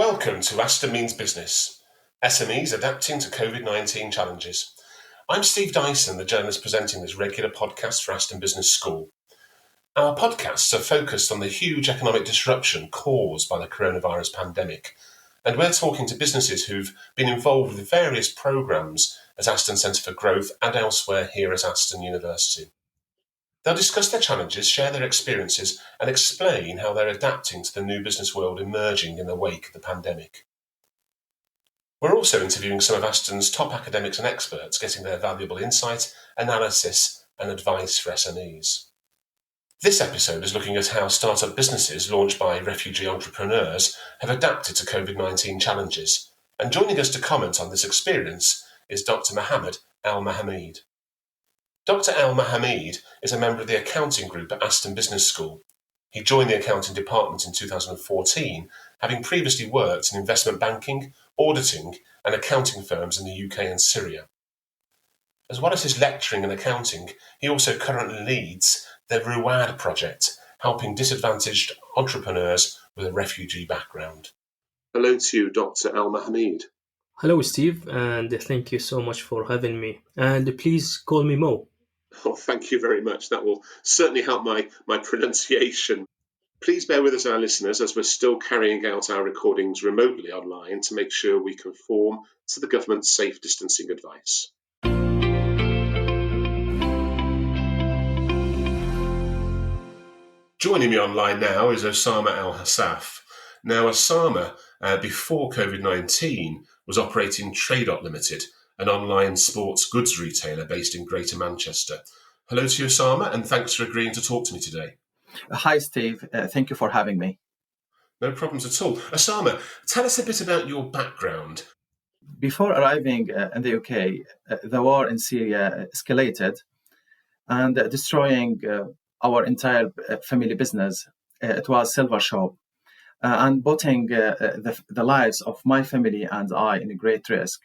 Welcome to Aston Means Business, SMEs adapting to COVID-19 challenges. I'm Steve Dyson, the journalist presenting this regular podcast for Aston Business School. Our podcasts are focused on the huge economic disruption caused by the coronavirus pandemic, and we're talking to businesses who've been involved with various programmes at Aston Centre for Growth and elsewhere here at Aston University. They'll discuss their challenges, share their experiences, and explain how they're adapting to the new business world emerging in the wake of the pandemic. We're also interviewing some of Aston's top academics and experts, getting their valuable insight, analysis, and advice for SMEs. This episode is looking at how startup businesses launched by refugee entrepreneurs have adapted to COVID-19 challenges. And joining us to comment on this experience is Dr. Muhammed Al Mahameed. Dr. Al Mahameed is a member of the accounting group at Aston Business School. He joined the accounting department in 2014, having previously worked in investment banking, auditing and accounting firms in the UK and Syria. As well as his lecturing in accounting, he also currently leads the RWAD project, helping disadvantaged entrepreneurs with a refugee background. Hello to you, Dr. Al Mahameed. Hello, Steve, and thank you so much for having me. And please call me Mo. Oh, thank you very much. That will certainly help my pronunciation. Please bear with us, our listeners, as we're still carrying out our recordings remotely online to make sure we conform to the government's safe distancing advice. Joining me online now is Osama Al Assaf. Now, Osama, before COVID-19, was operating Tradot Limited, an online sports goods retailer based in Greater Manchester. Hello to you, Osama, and thanks for agreeing to talk to me today. Hi, Steve. Thank you for having me. No problems at all. Osama, tell us a bit about your background. Before arriving in the UK, the war in Syria escalated and destroying our entire family business. It was Silver Shop and putting the lives of my family and I in a great risk.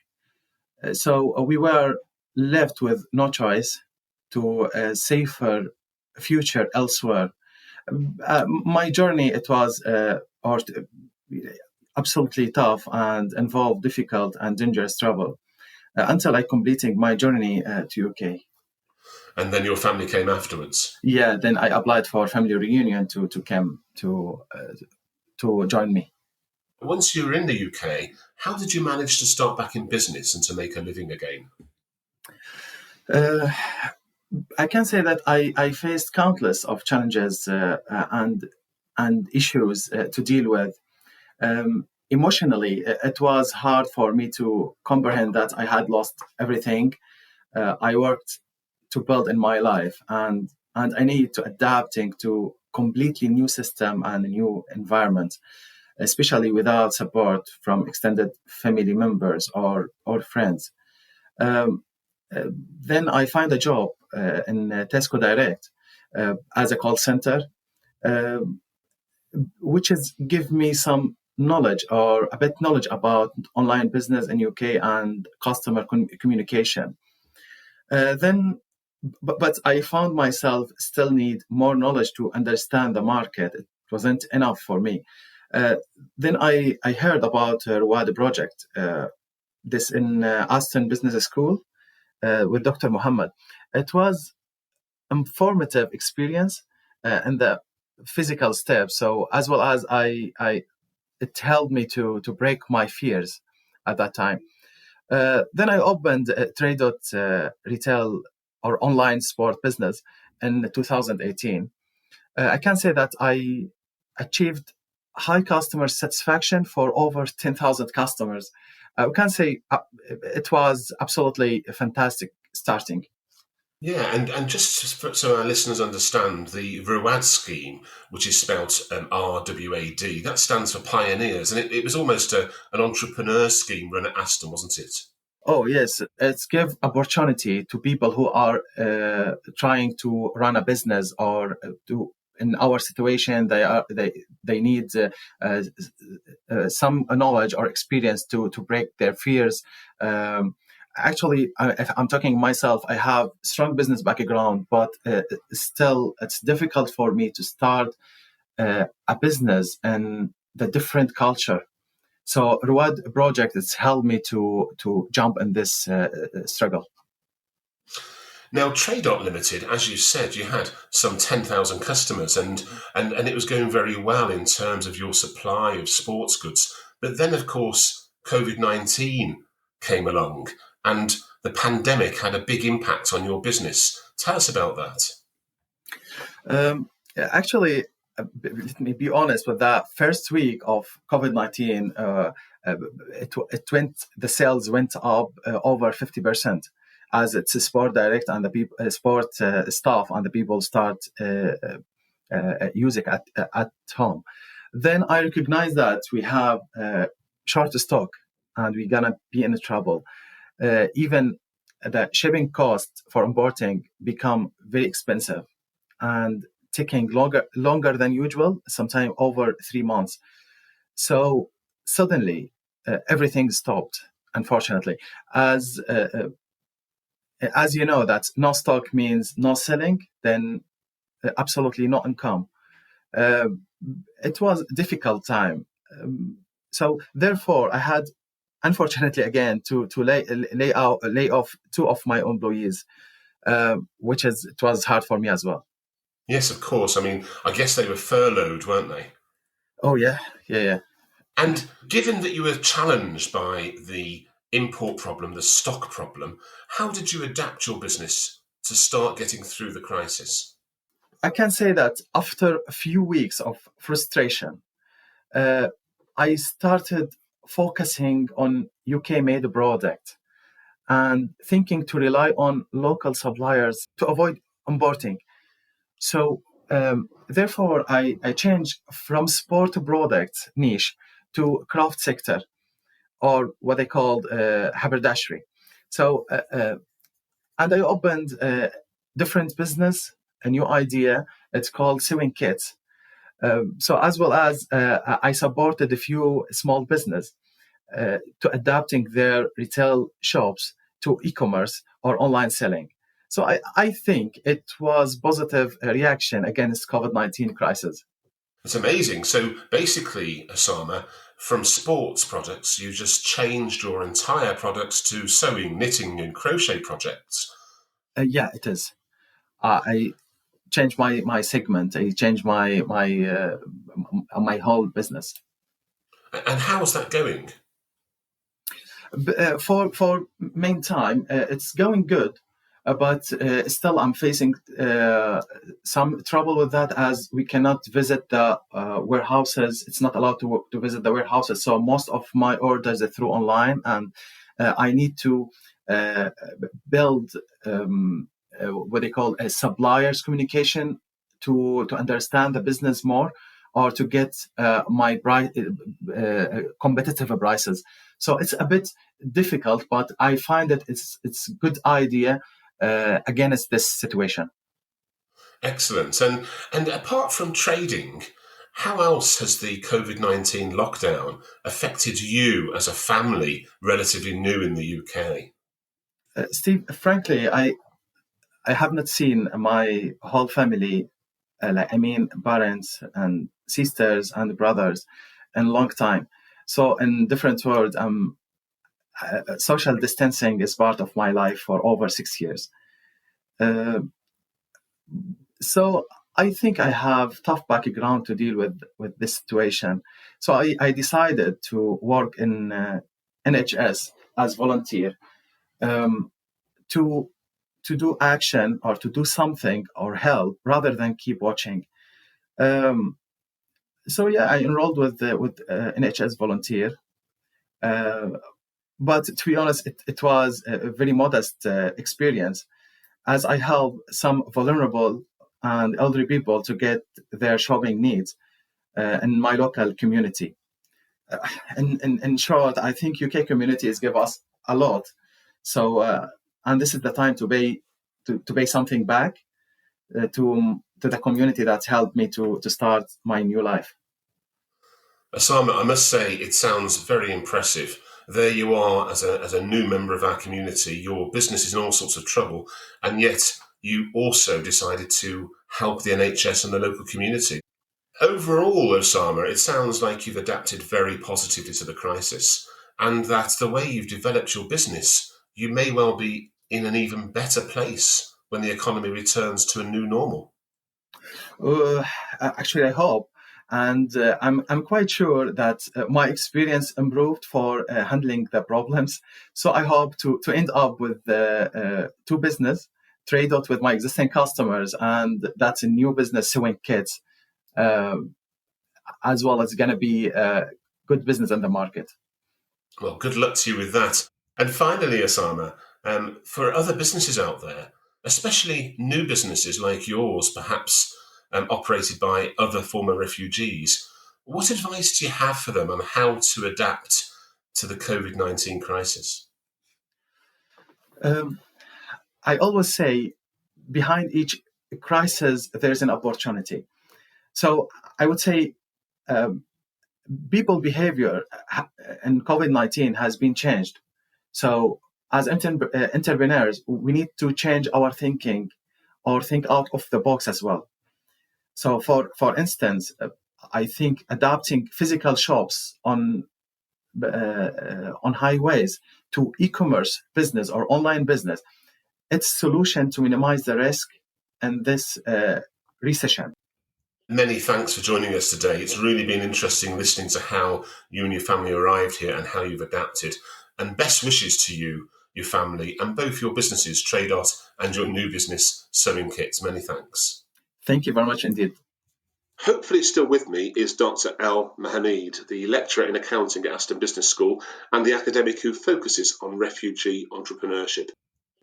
So we were left with no choice to a safer future elsewhere. My journey, it was absolutely tough and involved difficult and dangerous travel until I completing my journey to UK. And then your family came afterwards? Yeah, then I applied for family reunion to come to join me. Once you were in the UK, how did you manage to start back in business and to make a living again? I can say that I faced countless of challenges and issues to deal with. Emotionally, it was hard for me to comprehend that I had lost everything I worked to build in my life, and I needed to adapting to completely new system and a new environment, especially without support from extended family members or friends. Then I find a job in Tesco Direct as a call center, which is give me some knowledge or a bit knowledge about online business in UK and customer communication. But I found myself still need more knowledge to understand the market. It wasn't enough for me. Then I heard about RWAD project, this in Aston Business School with Dr. Muhammad. It was informative experience in the physical steps. So as well as it helped me to break my fears at that time. Then I opened Tradot retail or online sport business in 2018. I can say that I achieved high customer satisfaction for over 10,000 customers. I can say it was absolutely fantastic starting. Yeah, and just so our listeners understand, the RWAD scheme, which is spelled RWAD, that stands for pioneers, and it was almost an entrepreneur scheme run at Aston, wasn't it? Oh, yes. It's give opportunity to people who are trying to run a business or in our situation, they need some knowledge or experience to break their fears. Actually, if I'm talking myself, I have strong business background, but still it's difficult for me to start a business in the different culture. So RWAD project has helped me to jump in this struggle. Now, Trade Limited, as you said, you had some 10,000 customers and it was going very well in terms of your supply of sports goods. But then, of course, COVID-19 came along and the pandemic had a big impact on your business. Tell us about that. Actually, let me be honest with that. First week of COVID-19, the sales went up over 50%. As it's a sport direct and the people, sport staff and the people start using at home. Then I recognize that we have short stock and we're gonna be in trouble. Even the shipping costs for importing become very expensive and taking longer than usual, sometimes over 3 months. So suddenly everything stopped, unfortunately. As you know, that no stock means no selling, then absolutely no income. It was a difficult time. So therefore, I had, unfortunately, again, to lay off 2 of my employees, it was hard for me as well. Yes, of course. I mean, I guess they were furloughed, weren't they? Oh, yeah. And given that you were challenged by the import problem, the stock problem, how did you adapt your business to start getting through the crisis? I can say that after a few weeks of frustration, I started focusing on UK-made product and thinking to rely on local suppliers to avoid importing. So therefore, I changed from sport product niche to craft sector, or what they called haberdashery. So, and I opened a different business, a new idea. It's called sewing kits. So as well as I supported a few small business to adapting their retail shops to e-commerce or online selling. So I think it was positive reaction against COVID-19 crisis. It's amazing. So basically, Osama, from sports products, you just changed your entire products to sewing, knitting and crochet projects. Yeah, it is. I changed my segment. I changed my whole business. And how's that going? For main time, it's going good. But still, I'm facing some trouble with that, as we cannot visit the warehouses. It's not allowed to visit the warehouses. So most of my orders are through online, and I need to build what they call a suppliers communication to understand the business more, or to get my competitive prices. So it's a bit difficult, but I find that it's a good idea against this situation. Excellent. And apart from trading, how else has the COVID-19 lockdown affected you as a family relatively new in the UK? Steve, frankly, I have not seen my whole family, parents and sisters and brothers, in a long time. So in different words, social distancing is part of my life for over 6 years. So I think I have tough background to deal with this situation. So I decided to work in NHS as volunteer, to do action or to do something or help rather than keep watching. So yeah, I enrolled with NHS volunteer. But to be honest, it was a very modest experience, as I help some vulnerable and elderly people to get their shopping needs in my local community. In short, I think UK communities give us a lot. So, and this is the time to pay something back to the community that helped me to start my new life. Osama, I must say it sounds very impressive. There you are as a new member of our community. Your business is in all sorts of trouble, and yet you also decided to help the NHS and the local community. Overall, Osama, it sounds like you've adapted very positively to the crisis, and that the way you've developed your business, you may well be in an even better place when the economy returns to a new normal. Uh, Actually, I hope, and I'm quite sure that my experience improved for handling the problems. So I hope to end up with two business trade out with my existing customers, and that's a new business sewing kits, um, as well as going to be good business in the market. Well, good luck to you with that. And finally, Osama, for other businesses out there, especially new businesses like yours, perhaps operated by other former refugees, what advice do you have for them on how to adapt to the COVID-19 crisis? Um, I always say behind each crisis, there's an opportunity. So I would say um, people behavior in COVID-19 has been changed. So as entrepreneurs, we need to change our thinking or think out of the box as well. So for instance, I think adapting physical shops on highways to e-commerce business or online business, it's a solution to minimize the risk in this recession. Many thanks for joining us today. It's really been interesting listening to how you and your family arrived here and how you've adapted. And best wishes to you, your family, and both your businesses, Tradot and your new business, Sewing Kits. Many thanks. Thank you very much indeed. Hopefully still with me is Dr. Al Mahameed, the lecturer in accounting at Aston Business School and the academic who focuses on refugee entrepreneurship.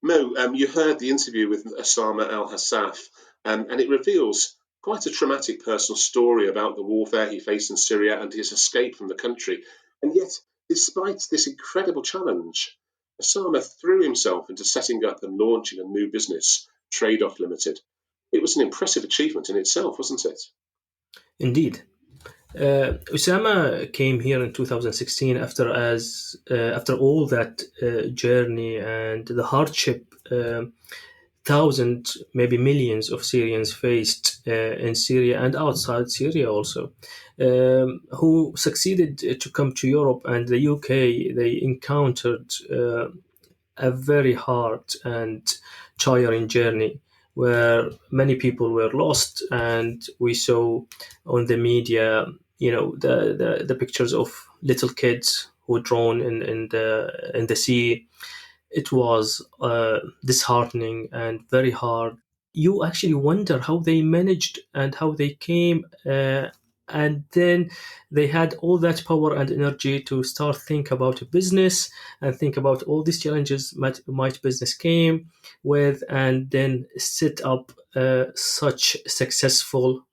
Mo, you heard the interview with Osama Al Assaf, and it reveals quite a traumatic personal story about the warfare he faced in Syria and his escape from the country. And yet, despite this incredible challenge, Osama threw himself into setting up and launching a new business, Trade-Off Limited. It was an impressive achievement in itself, wasn't it? Indeed. Osama came here in 2016 after all that journey and the hardship thousands, maybe millions of Syrians faced in Syria and outside Syria also, who succeeded to come to Europe and the UK. They encountered a very hard and tiring journey where many people were lost, and we saw on the media, the pictures of little kids who were drowned in the sea. It was disheartening and very hard. You actually wonder how they managed and how they came, and then they had all that power and energy to start think about a business and think about all these challenges might business came with, and then set up such successful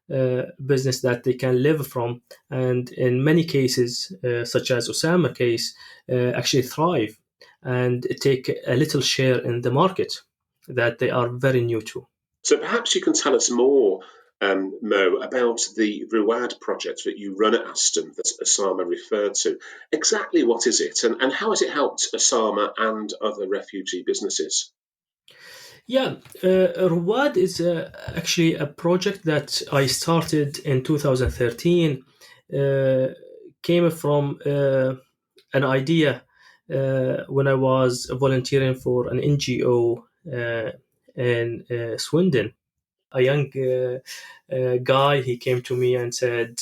business that they can live from, and in many cases, such as Osama case, actually thrive and take a little share in the market that they are very new to. So perhaps you can tell us more, Mo, about the RWAD project that you run at Aston that Osama referred to. Exactly what is it, and how has it helped Osama and other refugee businesses? Yeah, RWAD is actually a project that I started in 2013. Came from an idea when I was volunteering for an NGO in Swindon. A young guy, he came to me and said,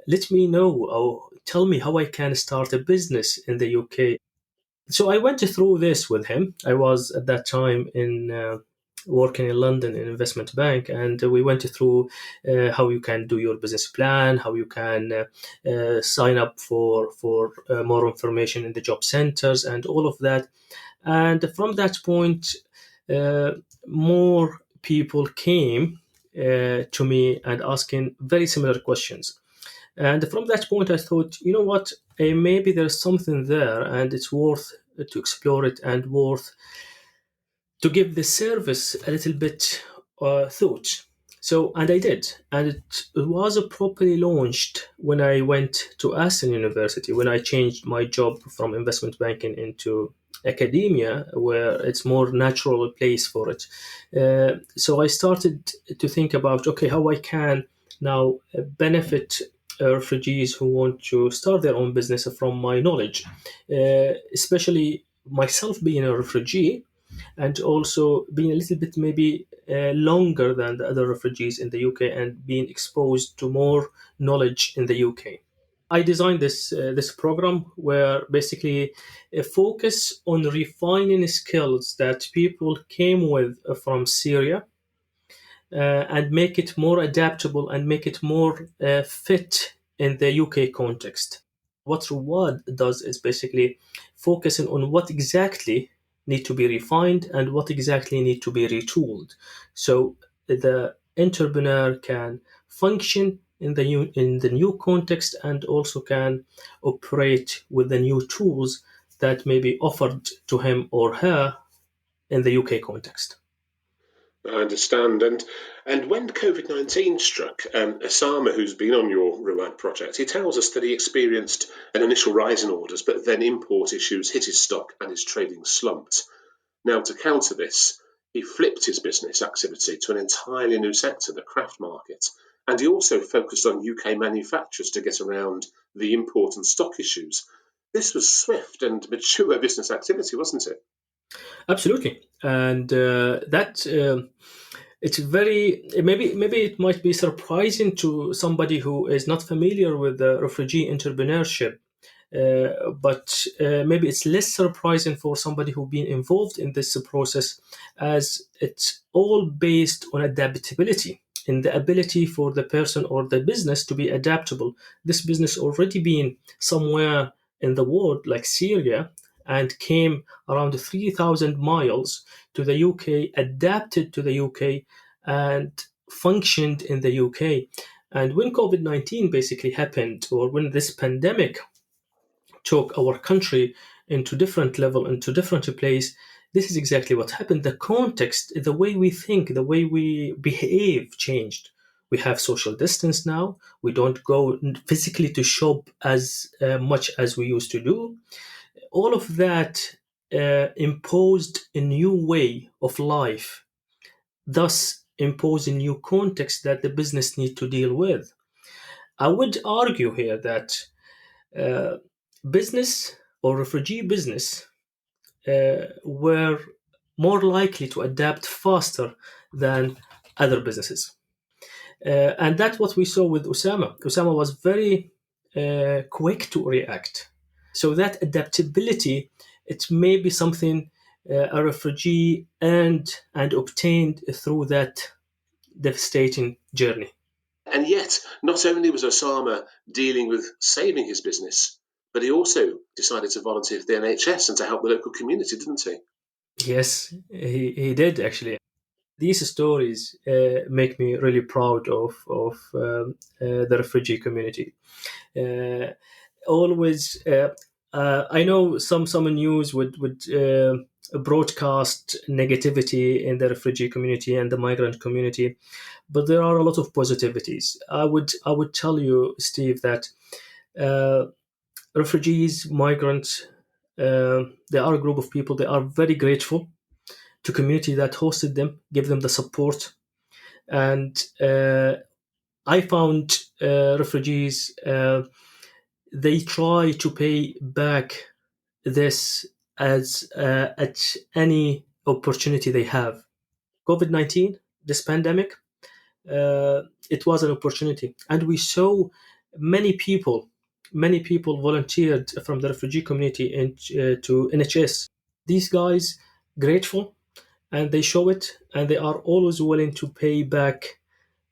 let me know, or tell me how I can start a business in the UK. So I went through this with him. I was at that time in working in London in investment bank, and we went through how you can do your business plan, how you can sign up for more information in the job centers, and all of that. And from that point, more people came to me and asking very similar questions. And from that point, I thought, you know what, maybe there's something there, and it's worth to explore it and worth to give the service a little bit thought. So, and I did, and it was properly launched when I went to Aston University, when I changed my job from investment banking into academia, where it's more natural place for it. So I started to think about, okay, how I can now benefit refugees who want to start their own business from my knowledge, especially myself being a refugee and also being a little bit maybe longer than the other refugees in the UK and being exposed to more knowledge in the UK. I designed this program where basically a focus on refining skills that people came with from Syria, and make it more adaptable and make it more fit in the UK context. What RWAD does is basically focusing on what exactly need to be refined and what exactly need to be retooled, so the entrepreneur can function in the new context and also can operate with the new tools that may be offered to him or her in the UK context. I understand. And when COVID-19 struck, Osama, who's been on your RWAD project, he tells us that he experienced an initial rise in orders, but then import issues hit his stock and his trading slumped. Now, to counter this, he flipped his business activity to an entirely new sector, the craft market, and he also focused on UK manufacturers to get around the import and stock issues. This was swift and mature business activity, wasn't it? Absolutely, and that it's very maybe it might be surprising to somebody who is not familiar with the refugee entrepreneurship, but maybe it's less surprising for somebody who's been involved in this process, as it's all based on adaptability in the ability for the person or the business to be adaptable. This business already been somewhere in the world like Syria and came around 3,000 miles to the UK, adapted to the UK, and functioned in the UK. And when COVID 19 basically happened, or when this pandemic took our country into different level, into different place, this is exactly what happened. The context, the way we think, the way we behave changed. We have social distance now. We don't go physically to shop as much as we used to do. All of that imposed a new way of life, thus impose a new context that the business need to deal with. I would argue here that uh, business or refugee business were more likely to adapt faster than other businesses. And that's what we saw with Osama. Osama was very quick to react. So that adaptability, it may be something a refugee earned and obtained through that devastating journey. And yet, not only was Osama dealing with saving his business, but he also decided to volunteer for the NHS and to help the local community, didn't he? Yes, he did actually. These stories make me really proud of the refugee community. Uh, Always, I know some news would broadcast negativity in the refugee community and the migrant community, but there are a lot of positivities. I would tell you, Steve, that uh, refugees, migrants, they are a group of people. They are very grateful to community that hosted them, give them the support, and I found refugees. They try to pay back this as at any opportunity they have. COVID-19, this pandemic, it was an opportunity, and we saw many people, many people volunteered from the refugee community to NHS. These guys grateful, and they show it, and they are always willing to pay back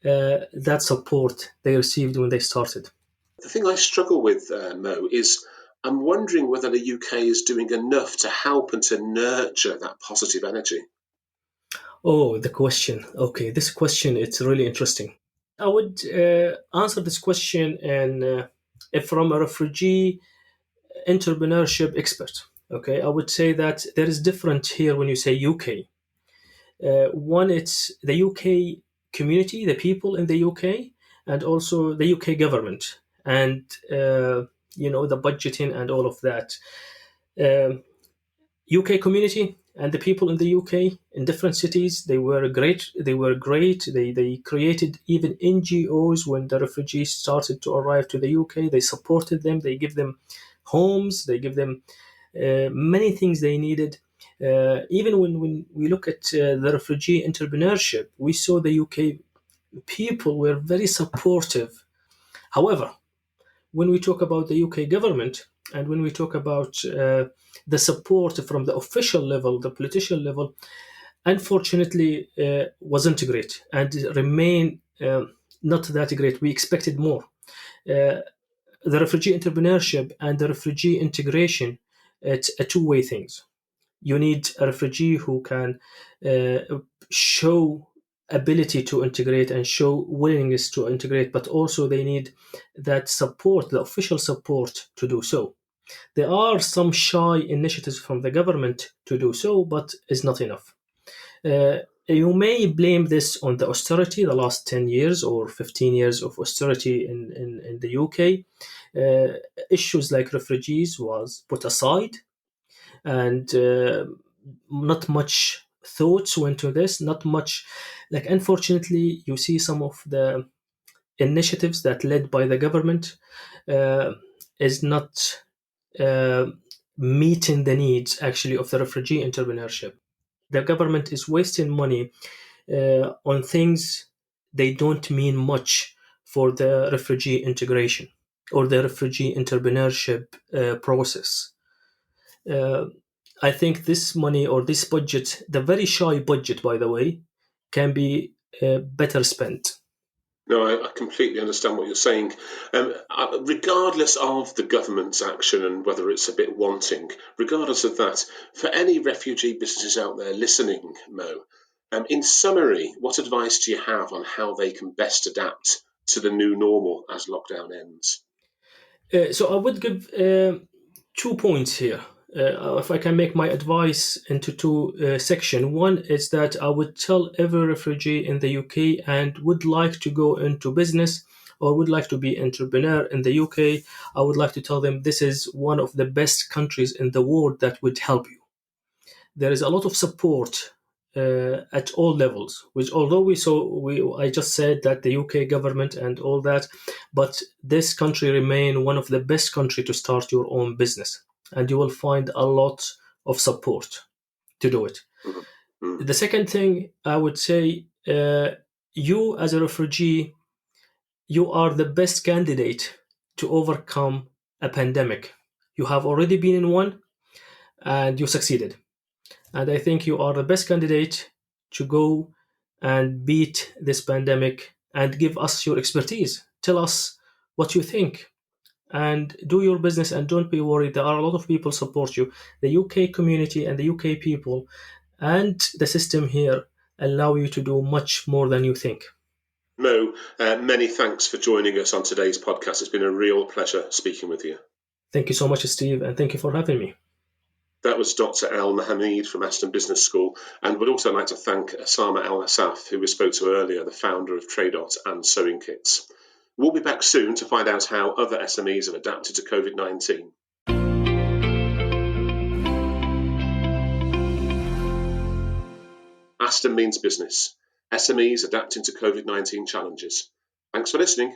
that support they received when they started. The thing I struggle with, Mo, is I'm wondering whether the UK is doing enough to help and to nurture that positive energy. Oh, the question. Okay, this question, it's really interesting. I would answer this question from a refugee entrepreneurship expert. Okay, I would say that there is different here when you say UK. One, it's the UK community, the people in the UK, and also the UK government, and the budgeting and all of that. UK community, And the people in the UK, in different cities, they were great. They created even NGOs when the refugees started to arrive to the UK. They supported them. They give them homes. They give them many things they needed. Even when we look at the refugee entrepreneurship, we saw the UK people were very supportive. However, when we talk about the UK government and when we talk about the support from the official level, the political level, unfortunately wasn't great and remain not that great. We expected more. The refugee entrepreneurship and the refugee integration, it's a two-way things. You need a refugee who can show ability to integrate and show willingness to integrate, but also they need that support, the official support to do so. There are some shy initiatives from the government to do so, but it's not enough. You may blame this on the austerity, the last 10 years or 15 years of austerity in the UK. Issues like refugees was put aside, and not much thoughts went to this, not much, like, unfortunately you see some of the initiatives that led by the government is not uh, meeting the needs actually of the refugee entrepreneurship. The government is wasting money on things they don't mean much for the refugee integration or the refugee entrepreneurship process. uh, I think this money or this budget, the very shy budget, by the way, can be better spent. No, I completely understand what you're saying. Regardless of the government's action and whether it's a bit wanting, regardless of that, for any refugee businesses out there listening, Mo, in summary, what advice do you have on how they can best adapt to the new normal as lockdown ends? So I would give 2 points here. If I can make my advice into two sections. One is that I would tell every refugee in the UK and would like to go into business or would like to be entrepreneur in the UK, I would like to tell them this is one of the best countries in the world that would help you. There is a lot of support at all levels. Which, although I just said that the UK government and all that, but this country remain one of the best country to start your own business, and you will find a lot of support to do it. Mm-hmm. The second thing I would say, you as a refugee, you are the best candidate to overcome a pandemic. You have already been in one, and you succeeded. And I think you are the best candidate to go and beat this pandemic and give us your expertise. Tell us what you think and do your business and don't be worried. There are a lot of people support you. The UK community and the UK people and the system here allow you to do much more than you think. Mo, many thanks for joining us on today's podcast. It's been a real pleasure speaking with you. Thank you so much, Steve, and thank you for having me. That was Dr. Al Mahameed from Aston Business School, and would also like to thank Osama Al Assaf, who we spoke to earlier, the founder of Tradot and Sewing Kits. We'll be back soon to find out how other SMEs have adapted to COVID-19. Aston means business. SMEs adapting to COVID-19 challenges. Thanks for listening.